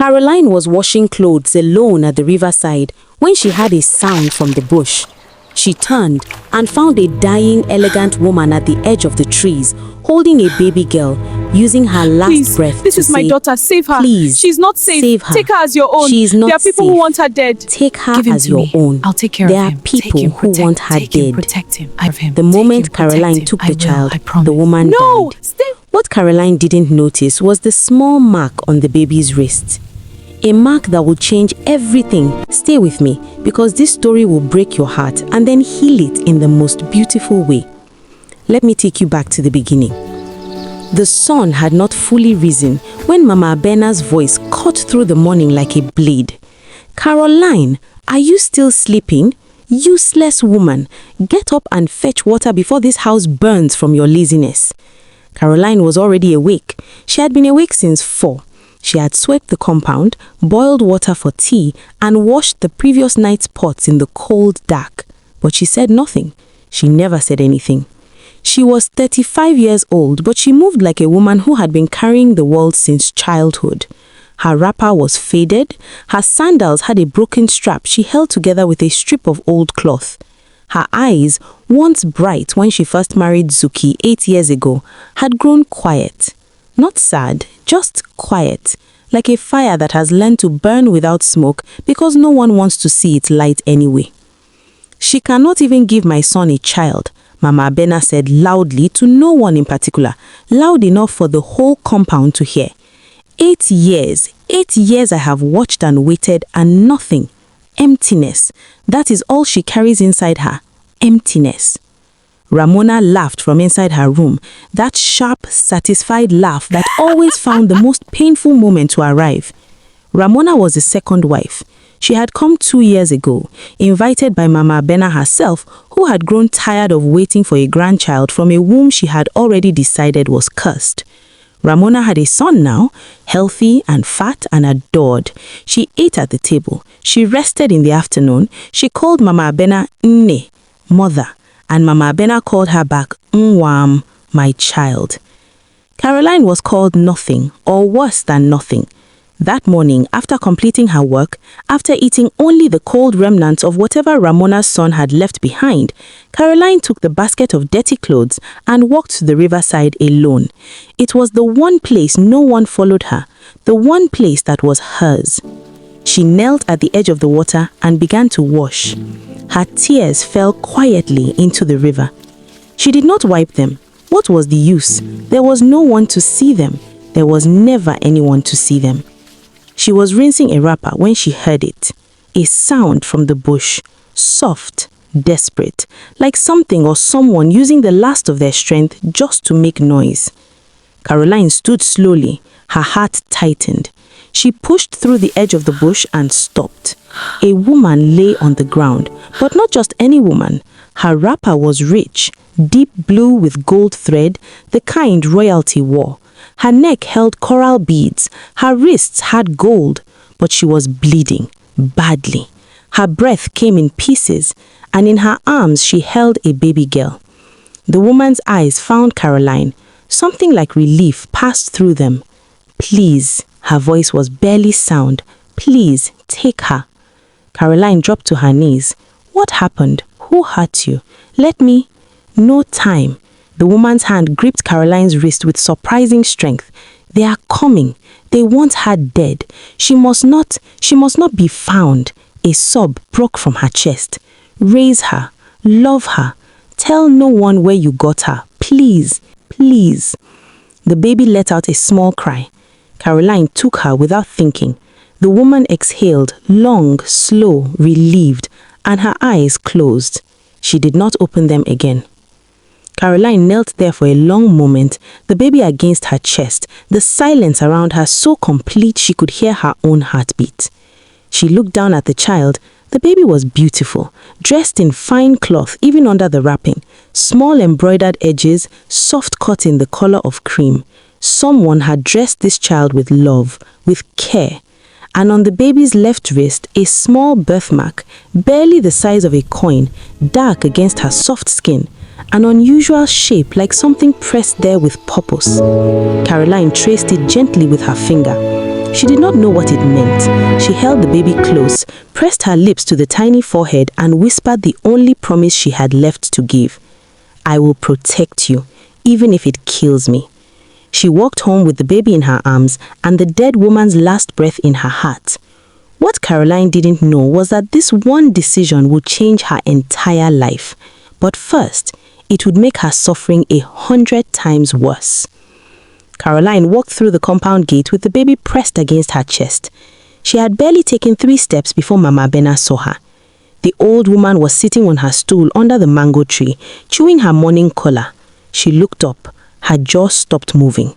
Caroline was washing clothes alone at the riverside when she heard a sound from the bush. She turned and found a dying, elegant woman at the edge of the trees, holding a baby girl, using her last breath This to is my say, daughter. Save her. "Please, She's not safe. save her. Take her as your own. She is not There are people safe. who want her dead. Take her Give him as to your me. own. I'll take care There of are him. people who want her Take him, dead." protect him. I love him. The Take moment him, protect Caroline him. took I the will, child, I promise. the woman No, died. stay. What Caroline didn't notice was the small mark on the baby's wrist. A mark that will change everything. Stay with me, because this story will break your heart and then heal it in the most beautiful way. Let me take you back to the beginning. The sun had not fully risen when Mama Benna's voice cut through the morning like a blade. "Caroline, are you still sleeping? Useless woman, get up and fetch water before this house burns from your laziness." Caroline was already awake. She had been awake since 4. She had swept the compound, boiled water for tea, and washed the previous night's pots in the cold dark. But she said nothing. She never said anything. She was 35 years old, but she moved like a woman who had been carrying the world since childhood. Her wrapper was faded. Her sandals had a broken strap she held together with a strip of old cloth. Her eyes, once bright when she first married Zuki 8 years ago, had grown quiet. Not sad, just quiet, like a fire that has learned to burn without smoke because no one wants to see its light anyway. "She cannot even give my son a child," Mama Benna said loudly to no one in particular, loud enough for the whole compound to hear. 8 years I have watched and waited and nothing. Emptiness. That is all she carries inside her. Emptiness. Ramona laughed from inside her room, that sharp, satisfied laugh that always found the most painful moment to arrive. Ramona was the second wife. She had come 2 years ago, invited by Mama Benna herself, who had grown tired of waiting for a grandchild from a womb she had already decided was cursed. Ramona had a son now, healthy and fat and adored. She ate at the table. She rested in the afternoon. She called Mama Benna Nne, mother, and Mama Benna called her back Nwam, my child. Caroline was called nothing, or worse than nothing. That morning, after completing her work, after eating only the cold remnants of whatever Ramona's son had left behind, Caroline took the basket of dirty clothes and walked to the riverside alone. It was the one place no one followed her, the one place that was hers. She knelt at the edge of the water and began to wash. Her tears fell quietly into the river. She did not wipe them. What was the use? There was no one to see them. There was never anyone to see them. She was rinsing a wrapper when she heard it. A sound from the bush, soft, desperate, like something or someone using the last of their strength just to make noise. Caroline stood slowly, her heart tightened. She pushed through the edge of the bush and stopped. A woman lay on the ground, but not just any woman. Her wrapper was rich, deep blue with gold thread, the kind royalty wore. Her neck held coral beads, her wrists had gold, but she was bleeding, badly. Her breath came in pieces, and in her arms she held a baby girl. The woman's eyes found Caroline. Something like relief passed through them. "Please," her voice was barely sound. "Please, take her." Caroline dropped to her knees. "What happened? Who hurt you? Let me..." "No time." The woman's hand gripped Caroline's wrist with surprising strength. "They are coming. They want her dead. She must not be found." A sob broke from her chest. "Raise her. Love her. Tell no one where you got her. Please, please." The baby let out a small cry. Caroline took her without thinking. The woman exhaled, long, slow, relieved, and her eyes closed. She did not open them again. Caroline knelt there for a long moment, the baby against her chest, the silence around her so complete she could hear her own heartbeat. She looked down at the child. The baby was beautiful, dressed in fine cloth even under the wrapping, small embroidered edges, soft cut in the color of cream. Someone had dressed this child with love, with care. And on the baby's left wrist, a small birthmark, barely the size of a coin, dark against her soft skin. An unusual shape like something pressed there with purpose. Caroline traced it gently with her finger. She did not know what it meant. She held the baby close, pressed her lips to the tiny forehead, and whispered the only promise she had left to give. I will protect you, even if it kills me. She walked home with the baby in her arms and the dead woman's last breath in her heart. What Caroline didn't know was that this one decision would change her entire life. But first, it would make her suffering 100 times worse. Caroline walked through the compound gate with the baby pressed against her chest. She had barely taken 3 steps before Mama Benna saw her. The old woman was sitting on her stool under the mango tree, chewing her morning cola. She looked up. Her jaw stopped moving.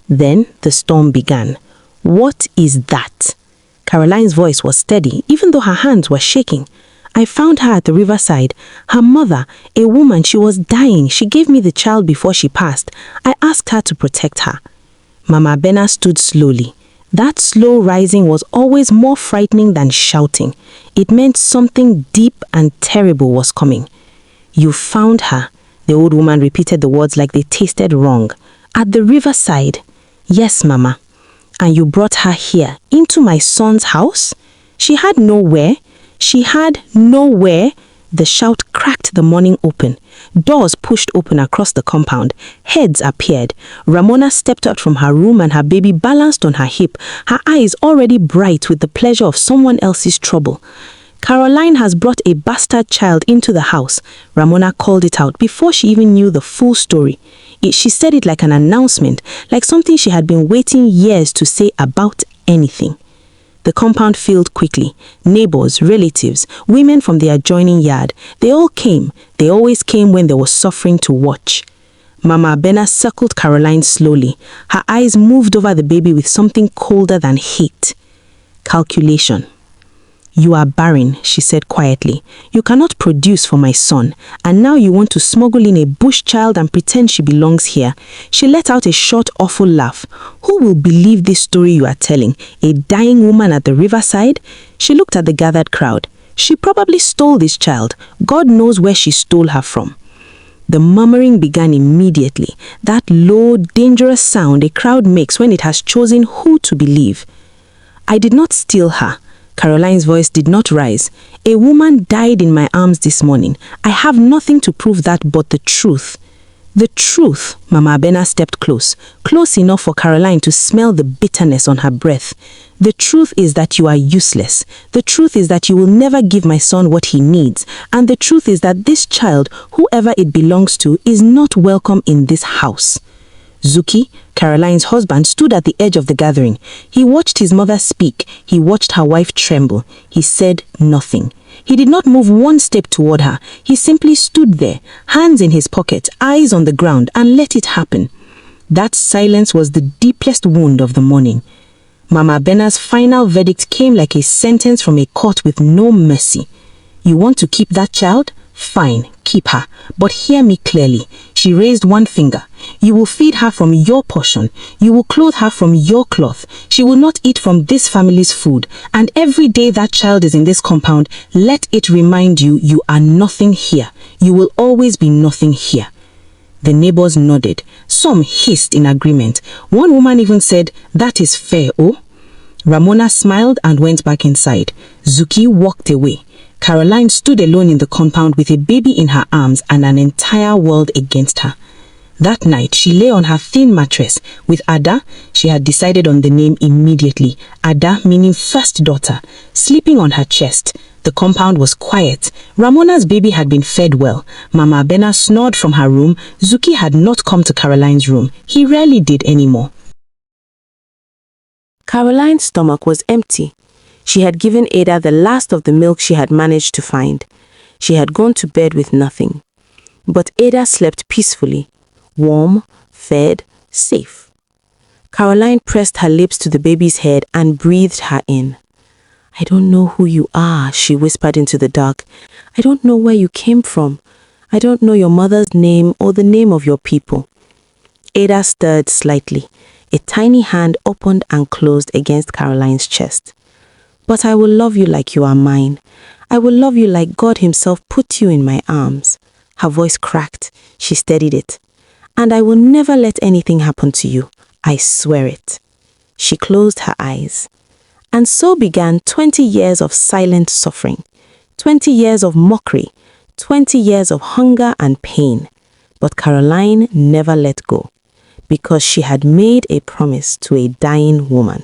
Then the storm began. What is that? Caroline's voice was steady, even though her hands were shaking. I found her at the Riverside. Her mother, a woman, she was dying. She gave me the child before she passed. I asked her to protect her. Mama Benna stood slowly. That slow rising was always more frightening than shouting. It meant something deep and terrible was coming. You found her. The old woman repeated the words like they tasted wrong. At the Riverside. Yes, Mama. And you brought her here, into my son's house? She had nowhere. The shout cracked the morning open. Doors pushed open across the compound. Heads appeared. Ramona stepped out from her room and her baby balanced on her hip, her eyes already bright with the pleasure of someone else's trouble. Caroline has brought a bastard child into the house. Ramona called it out before she even knew the full story. She said it like an announcement, like something she had been waiting years to say about anything. The compound filled quickly. Neighbors, relatives, women from the adjoining yard, they all came. They always came when there was suffering to watch. Mama Benna circled Caroline slowly. Her eyes moved over the baby with something colder than hate. Calculation. You are barren, she said quietly. You cannot produce for my son, and now you want to smuggle in a bush child and pretend she belongs here. She let out a short, awful laugh. Who will believe this story you are telling? A dying woman at the Riverside? She looked at the gathered crowd. She probably stole this child. God knows where she stole her from. The murmuring began immediately. That low, dangerous sound a crowd makes when it has chosen who to believe. I did not steal her. Caroline's voice did not rise. A woman died in my arms this morning. I have nothing to prove that but the truth. The truth. Mama Benna stepped close enough for Caroline to smell the bitterness on her breath. The truth is that you are useless. The truth is that you will never give my son what he needs. And the truth is that this child, whoever it belongs to, is not welcome in this house. Zuki, Caroline's husband, stood at the edge of the gathering. He watched his mother speak. He watched her wife tremble. He said nothing. He did not move one step toward her. He simply stood there, hands in his pocket, eyes on the ground, and let it happen. That silence was the deepest wound of the morning. Mama Benna's final verdict came like a sentence from a court with no mercy. You want to keep that child? Fine, keep her. But hear me clearly. She raised one finger. You will feed her from your portion. You will clothe her from your cloth. She will not eat from this family's food. And every day that child is in this compound, let it remind you you are nothing here. You will always be nothing here. The neighbors nodded. Some hissed in agreement. One woman even said, that is fair, oh? Ramona smiled and went back inside. Zuki walked away. Caroline stood alone in the compound with a baby in her arms and an entire world against her. That night, she lay on her thin mattress. With Ada, she had decided on the name immediately. Ada meaning first daughter, sleeping on her chest. The compound was quiet. Ramona's baby had been fed well. Mama Benna snored from her room. Zuki had not come to Caroline's room. He rarely did anymore. Caroline's stomach was empty. She had given Ada the last of the milk she had managed to find. She had gone to bed with nothing. But Ada slept peacefully, warm, fed, safe. Caroline pressed her lips to the baby's head and breathed her in. I don't know who you are, she whispered into the dark. I don't know where you came from. I don't know your mother's name or the name of your people. Ada stirred slightly. A tiny hand opened and closed against Caroline's chest. But I will love you like you are mine. I will love you like God himself put you in my arms. Her voice cracked. She steadied it. And I will never let anything happen to you. I swear it. She closed her eyes. And so began 20 years of silent suffering, 20 years of mockery, 20 years of hunger and pain. But Caroline never let go, because she had made a promise to a dying woman,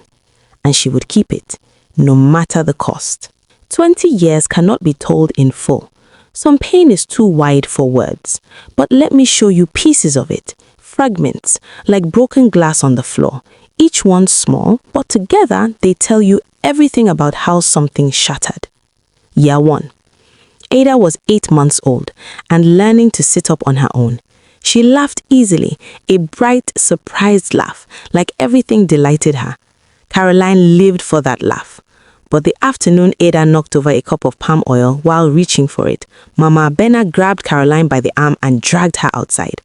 and she would keep it, no matter the cost. 20 years cannot be told in full. Some pain is too wide for words, but let me show you pieces of it, fragments, like broken glass on the floor, each one small, but together they tell you everything about how something shattered. Year 1. Ada was 8 months old and learning to sit up on her own. She laughed easily, a bright, surprised laugh, like everything delighted her. Caroline lived for that laugh. But the afternoon Ada knocked over a cup of palm oil while reaching for it, Mama Benna grabbed Caroline by the arm and dragged her outside.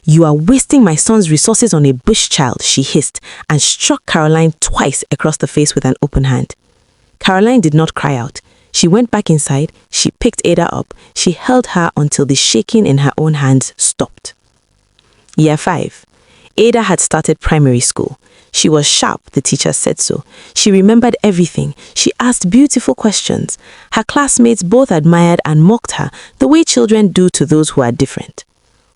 "You are wasting my son's resources on a bush child," she hissed, and struck Caroline twice across the face with an open hand. Caroline did not cry out. She went back inside, she picked Ada up, she held her until the shaking in her own hands stopped. Year 5. Ada had started primary school. She was sharp, the teacher said so. She remembered everything. She asked beautiful questions. Her classmates both admired and mocked her, the way children do to those who are different.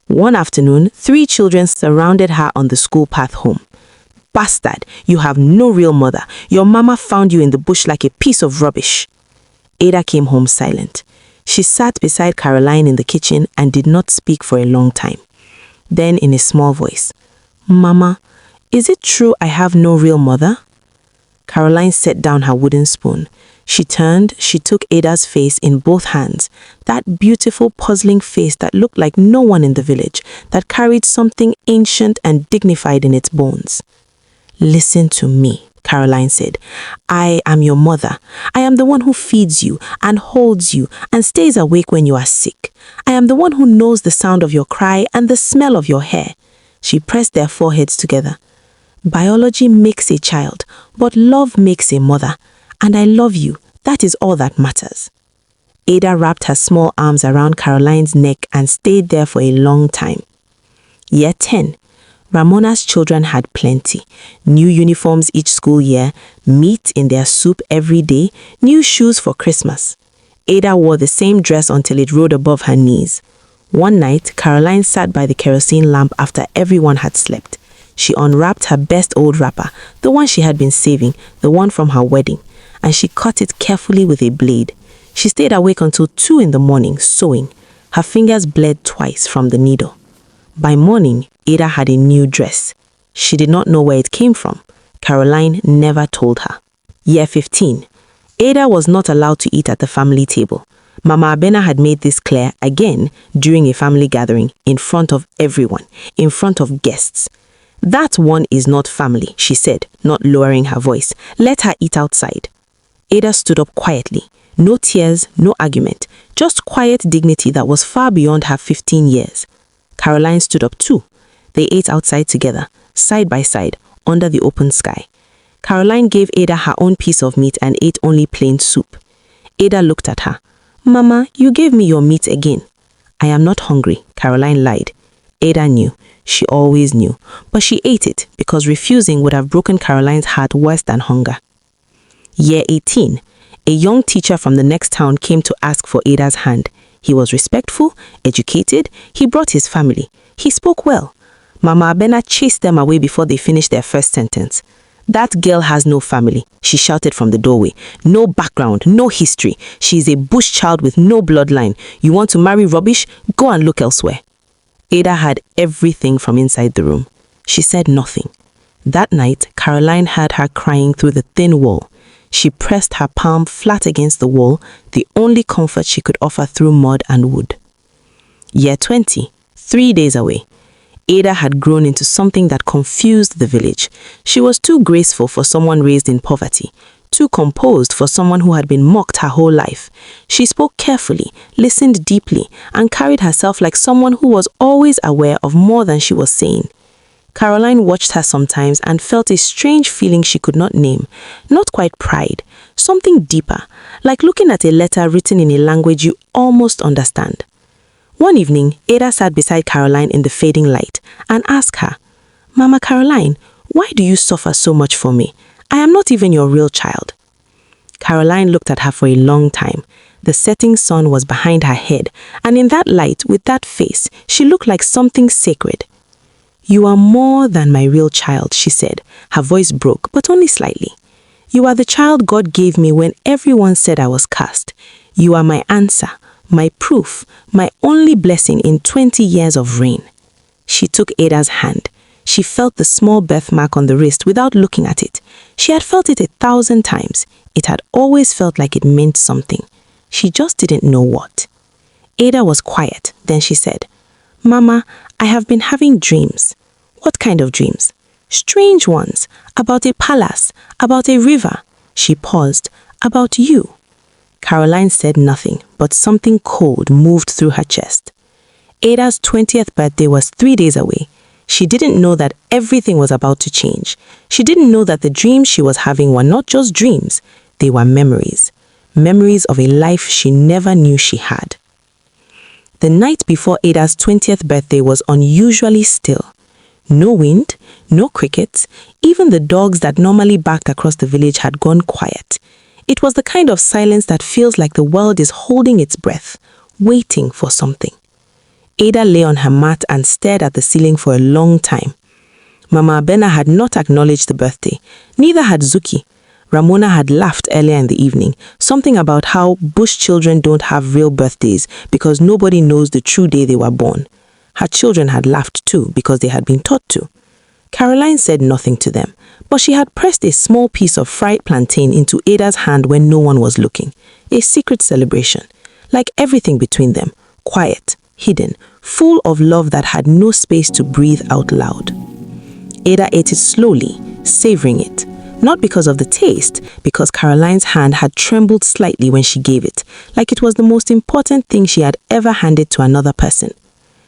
One afternoon, 3 children surrounded her on the school path home. "Bastard, you have no real mother. Your mama found you in the bush like a piece of rubbish." Ada came home silent. She sat beside Caroline in the kitchen and did not speak for a long time. Then in a small voice, "Mama, is it true I have no real mother?" Caroline set down her wooden spoon. She turned, she took Ada's face in both hands, that beautiful puzzling face that looked like no one in the village, that carried something ancient and dignified in its bones. "Listen to me," Caroline said. "I am your mother. I am the one who feeds you and holds you and stays awake when you are sick. I am the one who knows the sound of your cry and the smell of your hair." She pressed their foreheads together. "Biology makes a child, but love makes a mother. And I love you. That is all that matters." Ada wrapped her small arms around Caroline's neck and stayed there for a long time. Year 10. Ramona's children had plenty. New uniforms each school year, meat in their soup every day, new shoes for Christmas. Ada wore the same dress until it rode above her knees. One night, Caroline sat by the kerosene lamp after everyone had slept. She unwrapped her best old wrapper, the one she had been saving, the one from her wedding, and she cut it carefully with a blade. She stayed awake until 2 in the morning, sewing. Her fingers bled twice from the needle. By morning, Ada had a new dress. She did not know where it came from. Caroline never told her. Year 15. Ada was not allowed to eat at the family table. Mama Benna had made this clear again during a family gathering, in front of everyone, in front of guests. "That one is not family," she said, not lowering her voice. "Let her eat outside." Ada stood up quietly. No tears, no argument, just quiet dignity that was far beyond her 15 years. Caroline stood up too. They ate outside together, side by side, under the open sky. Caroline gave Ada her own piece of meat and ate only plain soup. Ada looked at her. "Mama, you gave me your meat again." "I am not hungry," Caroline lied. Ada knew. She always knew. But she ate it because refusing would have broken Caroline's heart worse than hunger. Year 18. A young teacher from the next town came to ask for Ada's hand. He was respectful, educated, he brought his family. He spoke well. Mama Benna chased them away before they finished their first sentence. "That girl has no family," she shouted from the doorway. "No background, no history. She is a bush child with no bloodline. You want to marry rubbish? Go and look elsewhere." Ada had everything from inside the room. She said nothing. That night, Caroline heard her crying through the thin wall. She pressed her palm flat against the wall, the only comfort she could offer through mud and wood. Year 20, 3 days away. Ada had grown into something that confused the village. She was too graceful for someone raised in poverty, too composed for someone who had been mocked her whole life. She spoke carefully, listened deeply, and carried herself like someone who was always aware of more than she was saying. Caroline watched her sometimes and felt a strange feeling she could not name. Not quite pride, something deeper, like looking at a letter written in a language you almost understand. One evening, Ada sat beside Caroline in the fading light and asked her, "Mama Caroline, Why do you suffer so much for me? I am not even your real child." Caroline looked at her for a long time. The setting sun was behind her head, and in that light, with that face, she looked like something sacred. "You are more than my real child," she said. Her voice broke, but only slightly. "You are the child God gave me when everyone said I was cursed. You are my answer, my proof, my only blessing in 20 years of rain." She took Ada's hand. She felt the small birthmark on the wrist without looking at it. She had felt it 1,000 times. It had always felt like it meant something. She just didn't know what. Ada was quiet. Then she said, "Mama, I have been having dreams." "What kind of dreams?" "Strange ones. About a palace. About a river." She paused. "About you." Caroline said nothing, but something cold moved through her chest. Ada's 20th birthday was 3 days away. She didn't know that everything was about to change. She didn't know that the dreams she was having were not just dreams. They were memories. Memories of a life she never knew she had. The night before Ada's 20th birthday was unusually still. No wind, no crickets, even the dogs that normally barked across the village had gone quiet. It was the kind of silence that feels like the world is holding its breath, waiting for something. Ada lay on her mat and stared at the ceiling for a long time. Mama Benna had not acknowledged the birthday. Neither had Zuki. Ramona had laughed earlier in the evening, something about how bush children don't have real birthdays because nobody knows the true day they were born. Her children had laughed too because they had been taught to. Caroline said nothing to them, but she had pressed a small piece of fried plantain into Ada's hand when no one was looking. A secret celebration, like everything between them, quiet, hidden, full of love that had no space to breathe out loud. Ada ate it slowly, savoring it. Not because of the taste, because Caroline's hand had trembled slightly when she gave it, like it was the most important thing she had ever handed to another person.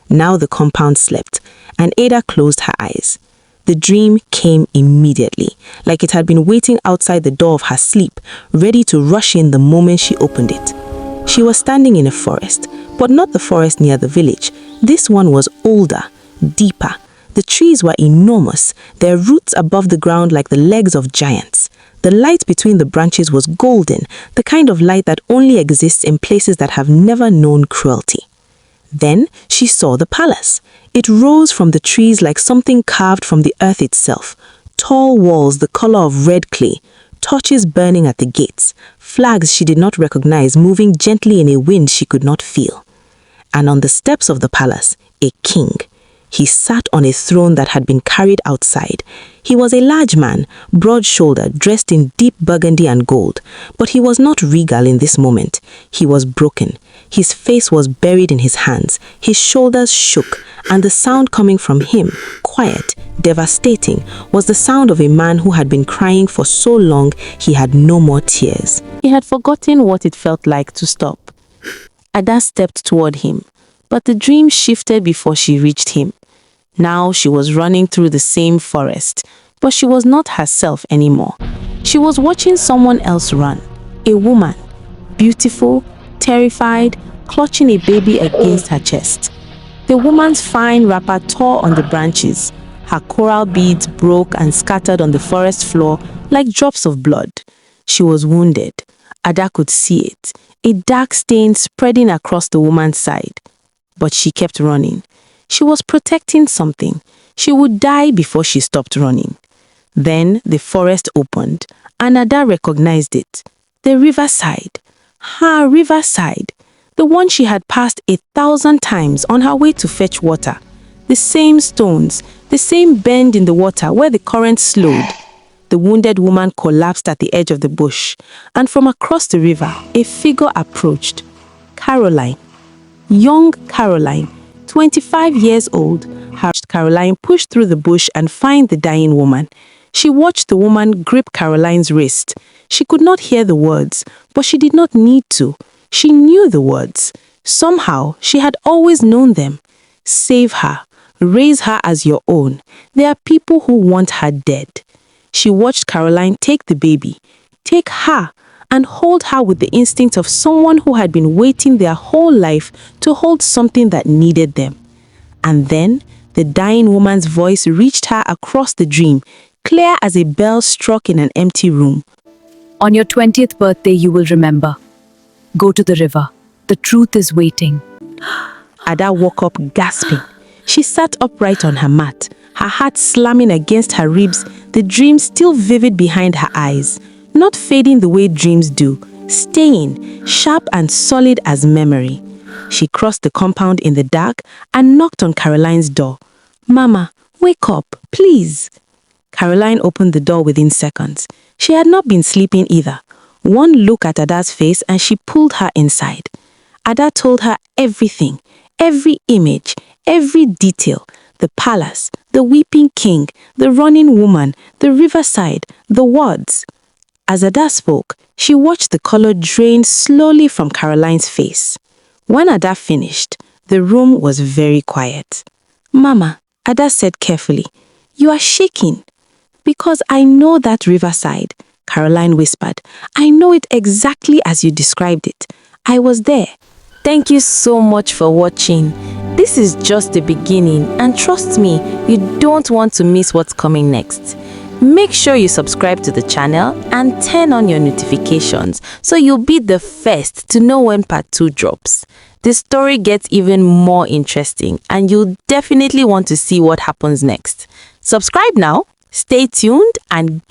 Now the compound slept, and Ada closed her eyes. The dream came immediately, like it had been waiting outside the door of her sleep, ready to rush in the moment she opened it. She was standing in a forest, but not the forest near the village. This one was older, deeper. The trees were enormous, their roots above the ground like the legs of giants. The light between the branches was golden, the kind of light that only exists in places that have never known cruelty. Then she saw the palace. It rose from the trees like something carved from the earth itself. Tall walls the color of red clay, torches burning at the gates, flags she did not recognize moving gently in a wind she could not feel. And on the steps of the palace, a king. He sat on a throne that had been carried outside. He was a large man, broad-shouldered, dressed in deep burgundy and gold. But he was not regal in this moment. He was broken. His face was buried in his hands. His shoulders shook, and the sound coming from him, quiet, devastating, was the sound of a man who had been crying for so long he had no more tears. He had forgotten what it felt like to stop. Ada stepped toward him, but the dream shifted before she reached him. Now she was running through the same forest, but she was not herself anymore. She was watching someone else run, a woman, beautiful, terrified, clutching a baby against her chest. The woman's fine wrapper tore on the branches. Her coral beads broke and scattered on the forest floor like drops of blood. She was wounded. Ada could see it, a dark stain spreading across the woman's side. But she kept running. She was protecting something. She would die before she stopped running. Then the forest opened, and Ada recognized it. The riverside. Her riverside. The one she had passed 1,000 times on her way to fetch water. The same stones, the same bend in the water where the current slowed. The wounded woman collapsed at the edge of the bush, and from across the river, a figure approached. Caroline. Young Caroline, 25 years old. Caroline pushed through the bush and find the dying woman. She watched the woman grip Caroline's wrist. She could not hear the words, but she did not need to. She knew the words. Somehow, she had always known them. Save her. Raise her as your own. There are people who want her dead. She watched Caroline take the baby, take her, and hold her with the instinct of someone who had been waiting their whole life to hold something that needed them. And then, the dying woman's voice reached her across the dream, clear as a bell struck in an empty room. On your 20th birthday, you will remember. Go to the river. The truth is waiting. Ada woke up gasping. She sat upright on her mat, her heart slamming against her ribs, the dream still vivid behind her eyes, not fading the way dreams do, staying sharp and solid as memory. She crossed the compound in the dark and knocked on Caroline's door. "Mama, wake up, please." Caroline opened the door within seconds. She had not been sleeping either. One look at Ada's face and she pulled her inside. Ada told her everything, every image, every detail. The palace, the weeping king, the running woman, the riverside, the words. As Ada spoke, she watched the color drain slowly from Caroline's face. When Ada finished, the room was very quiet. "Mama," Ada said carefully, "you are shaking." "Because I know that riverside," Caroline whispered. "I know it exactly as you described it. I was there." Thank you so much for watching. This is just the beginning, and trust me, you don't want to miss what's coming next. Make sure you subscribe to the channel and turn on your notifications so you'll be the first to know when part 2 drops. The story gets even more interesting, and you'll definitely want to see what happens next. Subscribe now, stay tuned, and